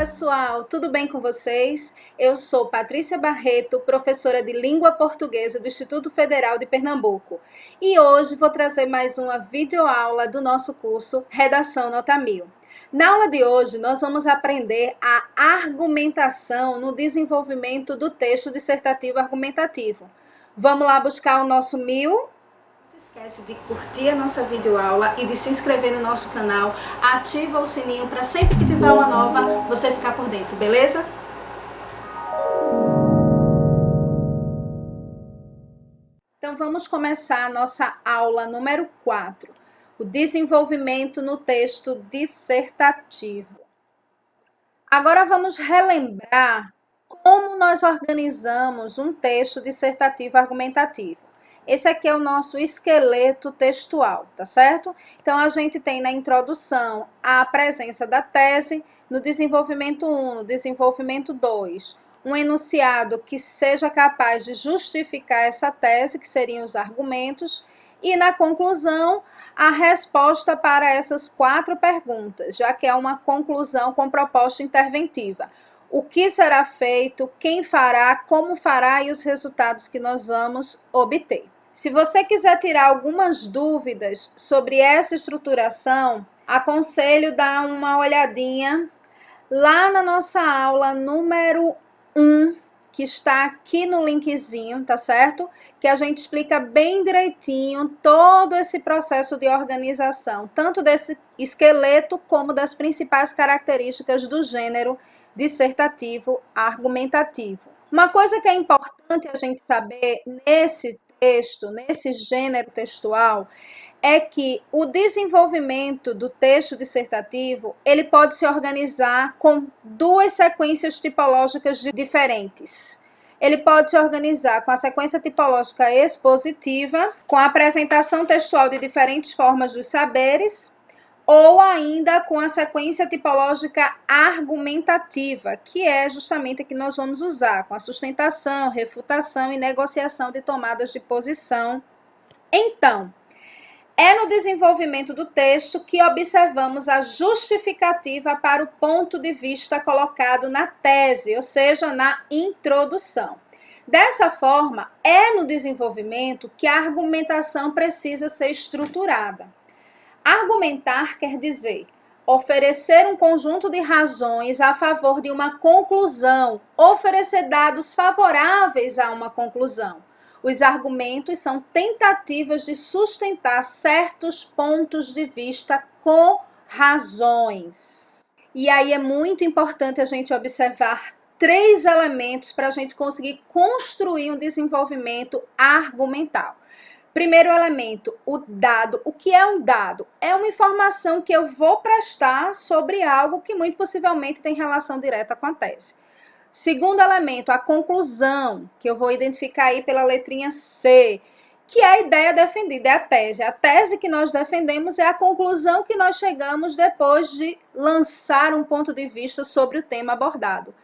pessoal, tudo bem com vocês? Eu sou Patrícia Barreto, professora de Língua Portuguesa do Instituto Federal de Pernambuco. E hoje vou trazer mais uma videoaula do nosso curso Redação Nota 1000. Na aula de hoje, nós vamos aprender a argumentação no desenvolvimento do texto dissertativo argumentativo. Vamos lá buscar o nosso 1000? Esquece de curtir a nossa videoaula e de se inscrever no nosso canal, ativa o sininho para sempre que tiver uma nova, você ficar por dentro, beleza? Então vamos começar a nossa aula número 4, o desenvolvimento no texto dissertativo. Agora vamos relembrar como nós organizamos um texto dissertativo argumentativo. Esse aqui é o nosso esqueleto textual, tá certo? Então, a gente tem na introdução a presença da tese, no desenvolvimento 1, no desenvolvimento 2, um enunciado que seja capaz de justificar essa tese, que seriam os argumentos, e na conclusão, a resposta para essas 4 perguntas, já que é uma conclusão com proposta interventiva. O que será feito, quem fará, como fará e os resultados que nós vamos obter. Se você quiser tirar algumas dúvidas sobre essa estruturação, aconselho dar uma olhadinha lá na nossa aula número 1, que está aqui no linkzinho, tá certo? Que a gente explica bem direitinho todo esse processo de organização, tanto desse esqueleto como das principais características do gênero dissertativo argumentativo. Uma coisa que é importante a gente saber nesse texto, nesse gênero textual, é que o desenvolvimento do texto dissertativo, ele pode se organizar com 2 sequências tipológicas diferentes. Ele pode se organizar com a sequência tipológica expositiva, com a apresentação textual de diferentes formas dos saberes, ou ainda com a sequência tipológica argumentativa, que é justamente a que nós vamos usar, com a sustentação, refutação e negociação de tomadas de posição. Então, é no desenvolvimento do texto que observamos a justificativa para o ponto de vista colocado na tese, ou seja, na introdução. Dessa forma, é no desenvolvimento que a argumentação precisa ser estruturada. Argumentar quer dizer oferecer um conjunto de razões a favor de uma conclusão, oferecer dados favoráveis a uma conclusão. Os argumentos são tentativas de sustentar certos pontos de vista com razões. E aí é muito importante a gente observar 3 elementos para a gente conseguir construir um desenvolvimento argumental. Primeiro elemento, o dado. O que é um dado? É uma informação que eu vou prestar sobre algo que muito possivelmente tem relação direta com a tese. Segundo elemento, a conclusão, que eu vou identificar aí pela letrinha C, que é a ideia defendida, é a tese. A tese que nós defendemos é a conclusão que nós chegamos depois de lançar um ponto de vista sobre o tema abordado.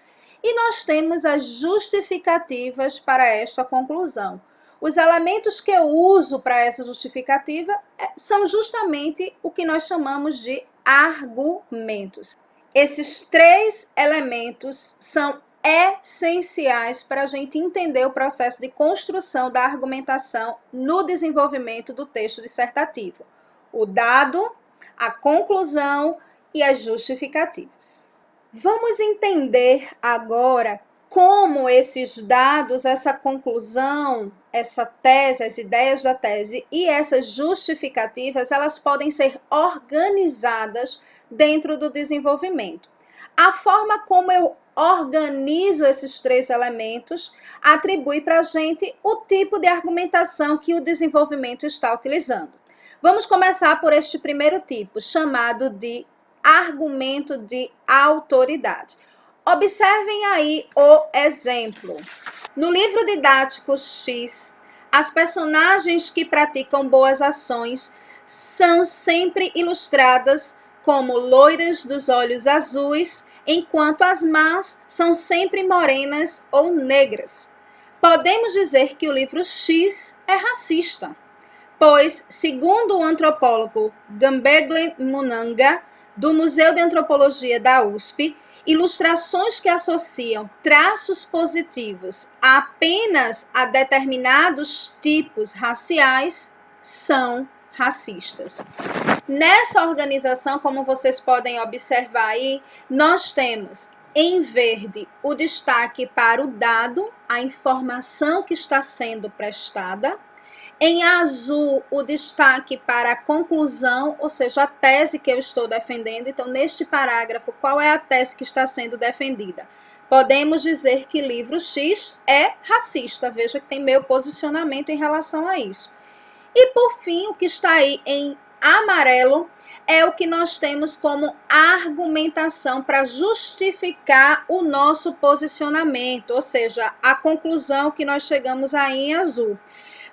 E nós temos as justificativas para esta conclusão. Os elementos que eu uso para essa justificativa são justamente o que nós chamamos de argumentos. Esses 3 elementos são essenciais para a gente entender o processo de construção da argumentação no desenvolvimento do texto dissertativo. O dado, a conclusão e as justificativas. Vamos entender agora como esses dados, essa conclusão, essa tese, as ideias da tese e essas justificativas, elas podem ser organizadas dentro do desenvolvimento. A forma como eu organizo esses 3 elementos atribui para a gente o tipo de argumentação que o desenvolvimento está utilizando. Vamos começar por este primeiro tipo, chamado de argumento de autoridade. Observem aí o exemplo. No livro didático X, as personagens que praticam boas ações são sempre ilustradas como loiras dos olhos azuis, enquanto as más são sempre morenas ou negras. Podemos dizer que o livro X é racista, pois, segundo o antropólogo Gambegle Munanga, do Museu de Antropologia da USP, Ilustrações que associam traços positivos apenas a determinados tipos raciais são racistas. Nessa organização, como vocês podem observar aí, nós temos em verde o destaque para o dado, a informação que está sendo prestada. Em azul, o destaque para a conclusão, ou seja, a tese que eu estou defendendo. Então, neste parágrafo, qual é a tese que está sendo defendida? Podemos dizer que livro X é racista. Veja que tem meu posicionamento em relação a isso. E, por fim, o que está aí em amarelo é o que nós temos como argumentação para justificar o nosso posicionamento, ou seja, a conclusão que nós chegamos aí em azul.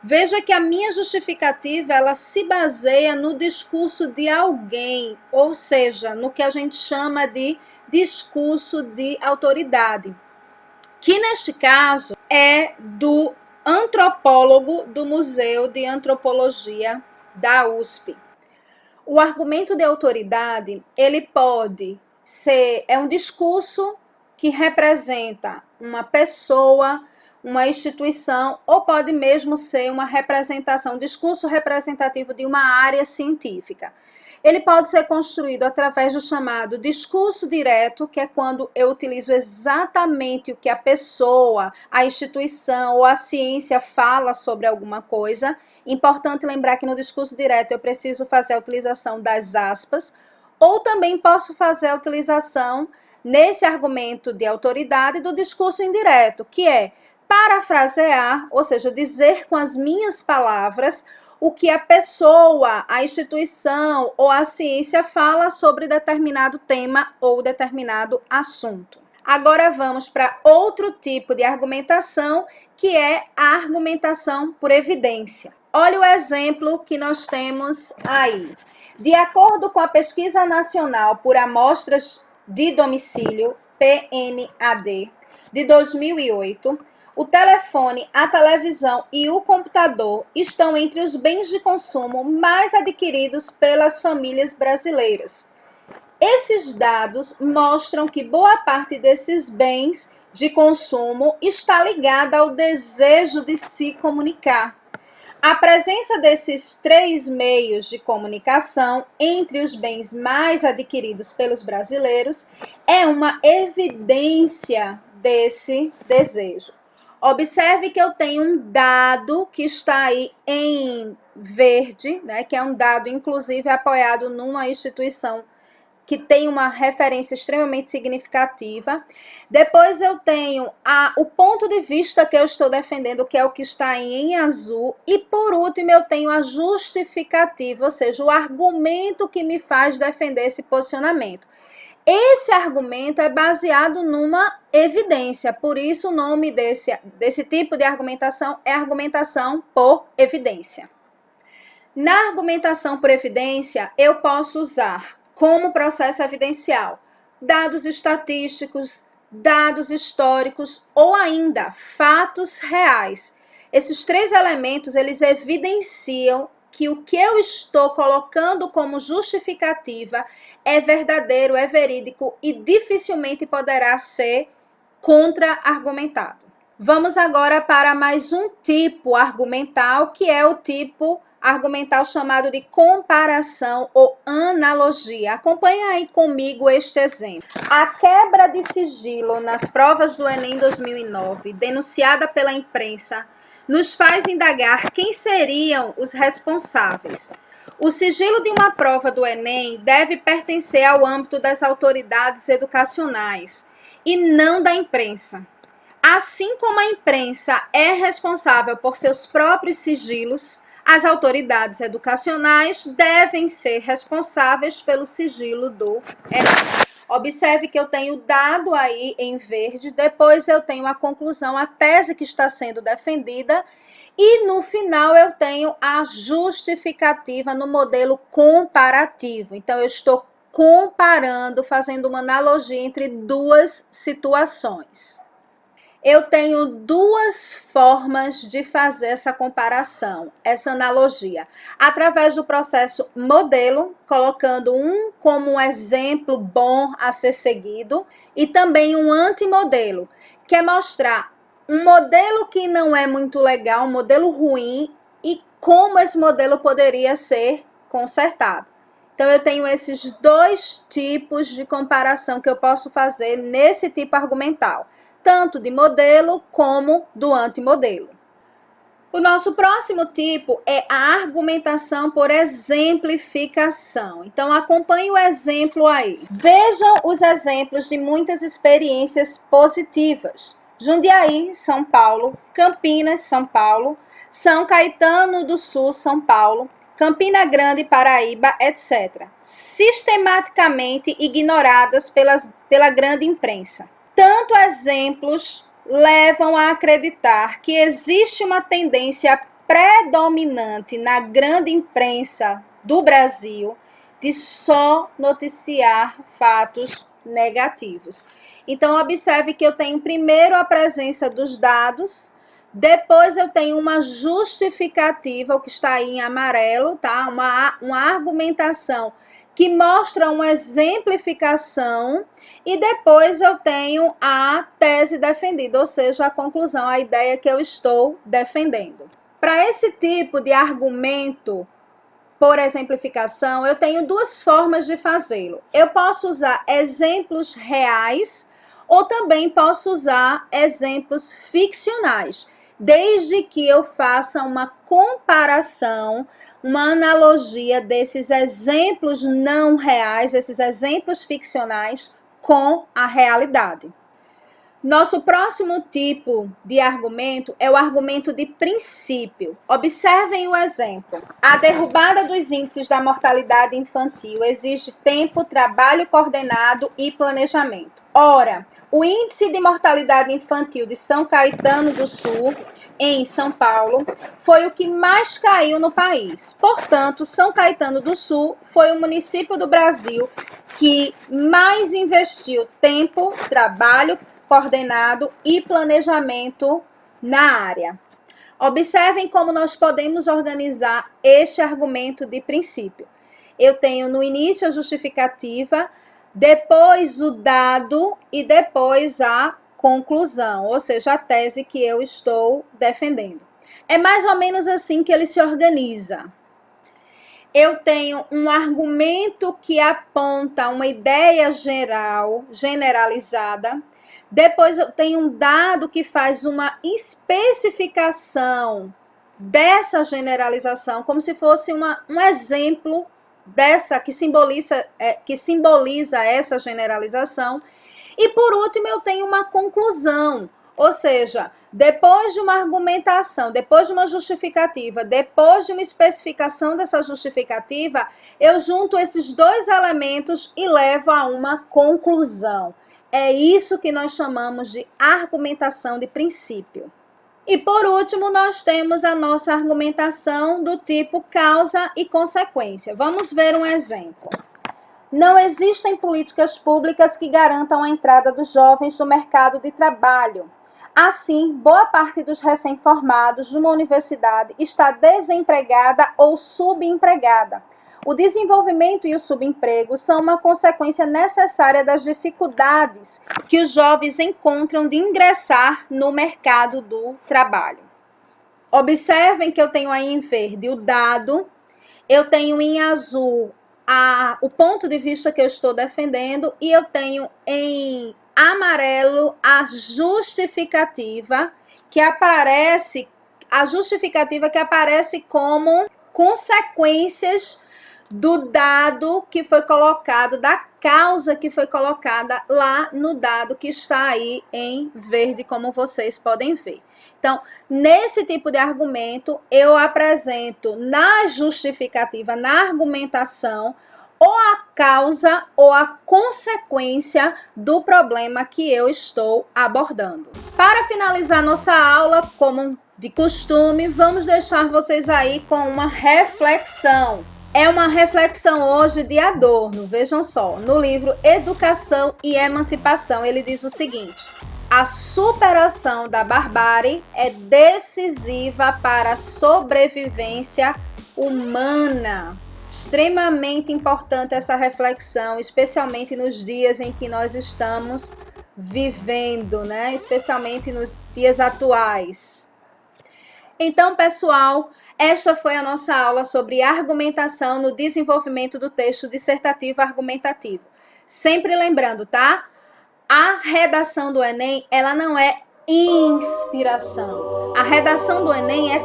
Veja que a minha justificativa, ela se baseia no discurso de alguém, ou seja, no que a gente chama de discurso de autoridade, que neste caso é do antropólogo do Museu de Antropologia da USP. O argumento de autoridade, ele pode ser, é um discurso que representa uma pessoa, uma instituição, ou pode mesmo ser uma representação, um discurso representativo de uma área científica. Ele pode ser construído através do chamado discurso direto, que é quando eu utilizo exatamente o que a pessoa, a instituição ou a ciência fala sobre alguma coisa. Importante lembrar que no discurso direto eu preciso fazer a utilização das aspas, ou também posso fazer a utilização, nesse argumento de autoridade, do discurso indireto, que é parafrasear, ou seja, dizer com as minhas palavras o que a pessoa, a instituição ou a ciência fala sobre determinado tema ou determinado assunto. Agora vamos para outro tipo de argumentação, que é a argumentação por evidência. Olha o exemplo que nós temos aí. De acordo com a Pesquisa Nacional por Amostras de Domicílio, PNAD, de 2008, o telefone, a televisão e o computador estão entre os bens de consumo mais adquiridos pelas famílias brasileiras. Esses dados mostram que boa parte desses bens de consumo está ligada ao desejo de se comunicar. A presença desses três meios de comunicação entre os bens mais adquiridos pelos brasileiros é uma evidência desse desejo. Observe que eu tenho um dado que está aí em verde, né, que é um dado, inclusive, apoiado numa instituição que tem uma referência extremamente significativa. Depois eu tenho o ponto de vista que eu estou defendendo, que é o que está aí em azul. E, por último, eu tenho a justificativa, ou seja, o argumento que me faz defender esse posicionamento. Esse argumento é baseado numa evidência, por isso o nome desse tipo de argumentação é argumentação por evidência. Na argumentação por evidência, eu posso usar como processo evidencial dados estatísticos, dados históricos ou ainda fatos reais. Esses três elementos, eles evidenciam que o que eu estou colocando como justificativa é verdadeiro, é verídico e dificilmente poderá ser contra-argumentado. Vamos agora para mais um tipo argumental, que é o tipo argumental chamado de comparação ou analogia. Acompanhe aí comigo este exemplo. A quebra de sigilo nas provas do Enem 2009, denunciada pela imprensa, nos faz indagar quem seriam os responsáveis. O sigilo de uma prova do Enem deve pertencer ao âmbito das autoridades educacionais e não da imprensa. Assim como a imprensa é responsável por seus próprios sigilos, as autoridades educacionais devem ser responsáveis pelo sigilo do Enem. Observe que eu tenho dado aí em verde, depois eu tenho a conclusão, a tese que está sendo defendida, e no final eu tenho a justificativa no modelo comparativo. Então, eu estou comparando, fazendo uma analogia entre duas situações. eu tenho duas formas de fazer essa comparação, essa analogia. Através do processo modelo, colocando um como um exemplo bom a ser seguido, e também um antimodelo, que é mostrar um modelo que não é muito legal, um modelo ruim, e como esse modelo poderia ser consertado. Então, eu tenho esses dois tipos de comparação que eu posso fazer nesse tipo argumental, tanto de modelo como do antimodelo. O nosso próximo tipo é a argumentação por exemplificação. Então, acompanhe o exemplo aí. Vejam os exemplos de muitas experiências positivas. Jundiaí, São Paulo, Campinas, São Paulo, São Caetano do Sul, São Paulo, Campina Grande, Paraíba, etc. Sistematicamente ignoradas pela grande imprensa. Tanto exemplos levam a acreditar que existe uma tendência predominante na grande imprensa do Brasil de só noticiar fatos negativos. Então, observe que eu tenho primeiro a presença dos dados, depois eu tenho uma justificativa, o que está aí em amarelo, tá? Uma argumentação que mostra uma exemplificação, e depois eu tenho a tese defendida, ou seja, a conclusão, a ideia que eu estou defendendo. Para esse tipo de argumento por exemplificação, eu tenho duas formas de fazê-lo. Eu posso usar exemplos reais ou também posso usar exemplos ficcionais, desde que eu faça uma comparação, uma analogia desses exemplos não reais, esses exemplos ficcionais com a realidade. Nosso próximo tipo de argumento é o argumento de princípio. Observem o exemplo. A derrubada dos índices da mortalidade infantil exige tempo, trabalho coordenado e planejamento. Ora, o índice de mortalidade infantil de São Caetano do Sul, em São Paulo, foi o que mais caiu no país. Portanto, São Caetano do Sul foi o município do Brasil que mais investiu tempo, trabalho coordenado e planejamento na área. Observem como nós podemos organizar este argumento de princípio. Eu tenho no início a justificativa, depois o dado e depois a conclusão, ou seja, a tese que eu estou defendendo. É mais ou menos assim que ele se organiza. Eu tenho um argumento que aponta uma ideia geral, generalizada. Depois eu tenho um dado que faz uma especificação dessa generalização, como se fosse um exemplo dessa que simboliza essa generalização. E por último eu tenho uma conclusão, ou seja, depois de uma argumentação, depois de uma justificativa, depois de uma especificação dessa justificativa, eu junto esses dois elementos e levo a uma conclusão. É isso que nós chamamos de argumentação de princípio. E por último, nós temos a nossa argumentação do tipo causa e consequência. Vamos ver um exemplo. Não existem políticas públicas que garantam a entrada dos jovens no mercado de trabalho. Assim, boa parte dos recém-formados de uma universidade está desempregada ou subempregada. O desenvolvimento e o subemprego são uma consequência necessária das dificuldades que os jovens encontram de ingressar no mercado do trabalho. Observem que eu tenho aí em verde o dado, eu tenho em azul o ponto de vista que eu estou defendendo e eu tenho em amarelo a justificativa que aparece como consequências do dado que foi colocado, da causa que foi colocada lá no dado que está aí em verde, como vocês podem ver. Então, nesse tipo de argumento, eu apresento na justificativa, na argumentação, ou a causa ou a consequência do problema que eu estou abordando. Para finalizar nossa aula, como de costume, vamos deixar vocês aí com uma reflexão. É uma reflexão hoje de Adorno, vejam só, no livro Educação e Emancipação, ele diz o seguinte: A superação da barbárie é decisiva para a sobrevivência humana. Extremamente importante essa reflexão, especialmente nos dias em que nós estamos vivendo, né? Especialmente nos dias atuais. Então, pessoal, esta foi a nossa aula sobre argumentação no desenvolvimento do texto dissertativo argumentativo. Sempre lembrando, tá? A redação do Enem, ela não é inspiração. A redação do Enem é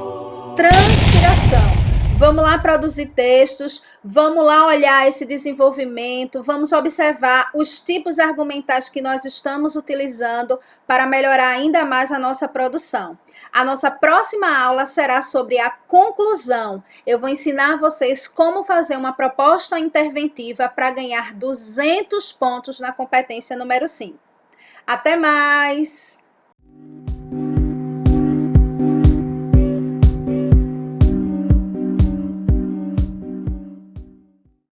transpiração. Vamos lá produzir textos, vamos lá olhar esse desenvolvimento, vamos observar os tipos argumentais que nós estamos utilizando para melhorar ainda mais a nossa produção. A nossa próxima aula será sobre a conclusão. Eu vou ensinar vocês como fazer uma proposta interventiva para ganhar 200 pontos na competência número 5. Até mais!